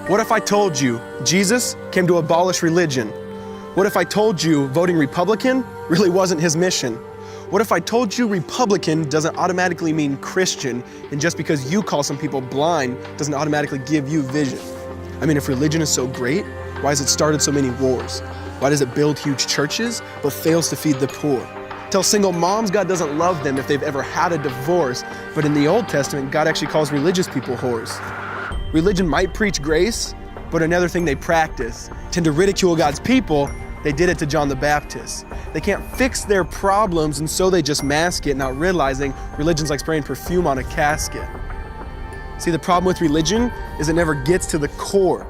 What if I told you Jesus came to abolish religion? What if I told you voting Republican really wasn't his mission? What if I told you Republican doesn't automatically mean Christian, and just because you call some people blind doesn't automatically give you vision? I mean, if religion is so great, why has it started so many wars? Why does it build huge churches but fails to feed the poor? Tell single moms God doesn't love them if they've ever had a divorce, but in the Old Testament, God actually calls religious people whores. Religion might preach grace, but another thing they practice, tend to ridicule God's people. They did it to John the Baptist. They can't fix their problems, and so they just mask it, not realizing religion's like spraying perfume on a casket. See, the problem with religion is it never gets to the core.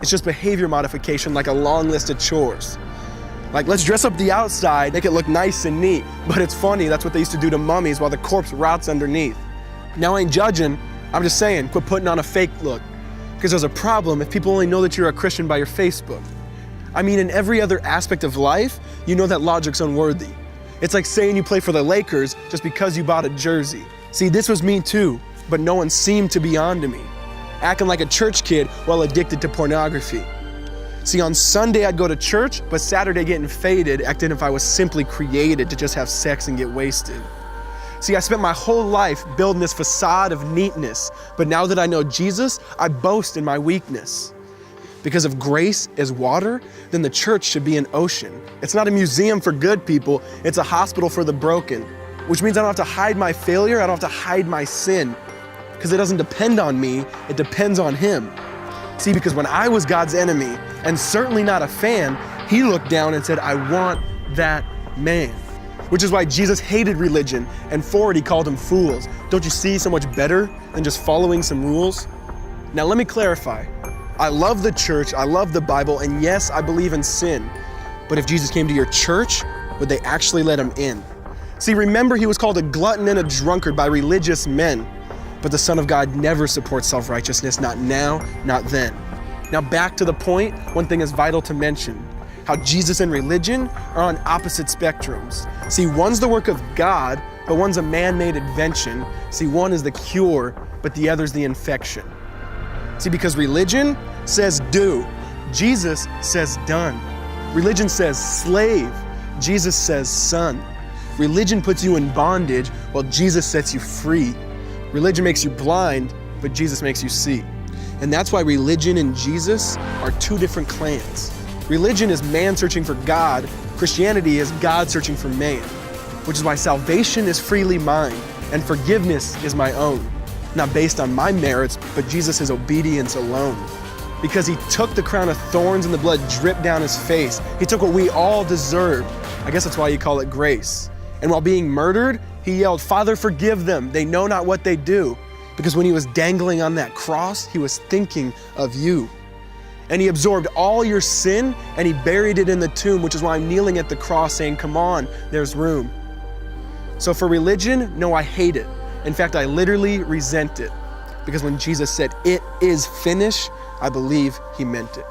It's just behavior modification, like a long list of chores. Like, let's dress up the outside, make it look nice and neat. But it's funny, that's what they used to do to mummies while the corpse rots underneath. Now, I ain't judging, I'm just saying, quit putting on a fake look. Because there's a problem if people only know that you're a Christian by your Facebook. I mean, in every other aspect of life, you know that logic's unworthy. It's like saying you play for the Lakers just because you bought a jersey. See, this was me too, but no one seemed to be on to me. Acting like a church kid while addicted to pornography. See, on Sunday I'd go to church, but Saturday getting faded, acting if I was simply created to just have sex and get wasted. See, I spent my whole life building this facade of neatness, but now that I know Jesus, I boast in my weakness. Because if grace is water, then the church should be an ocean. It's not a museum for good people, it's a hospital for the broken. Which means I don't have to hide my failure, I don't have to hide my sin. Because it doesn't depend on me, it depends on Him. See, because when I was God's enemy, and certainly not a fan, He looked down and said, I want that man. Which is why Jesus hated religion, and for it He called them fools. Don't you see so much better than just following some rules? Now let me clarify. I love the church, I love the Bible, and yes, I believe in sin. But if Jesus came to your church, would they actually let Him in? See, remember He was called a glutton and a drunkard by religious men. But the Son of God never supports self-righteousness, not now, not then. Now back to the point, one thing is vital to mention, how Jesus and religion are on opposite spectrums. See, one's the work of God, but one's a man-made invention. See, one is the cure, but the other's the infection. See, because religion says do, Jesus says done. Religion says slave, Jesus says son. Religion puts you in bondage, while Jesus sets you free. Religion makes you blind, but Jesus makes you see. And that's why religion and Jesus are two different clans. Religion is man searching for God. Christianity is God searching for man. Which is why salvation is freely mine, and forgiveness is my own. Not based on my merits, but Jesus' obedience alone. Because He took the crown of thorns and the blood dripped down His face. He took what we all deserved. I guess that's why you call it grace. And while being murdered, He yelled, Father, forgive them. They know not what they do. Because when He was dangling on that cross, He was thinking of you. And He absorbed all your sin and He buried it in the tomb, which is why I'm kneeling at the cross saying, come on, there's room. So for religion, no, I hate it. In fact, I literally resent it. Because when Jesus said, it is finished, I believe He meant it.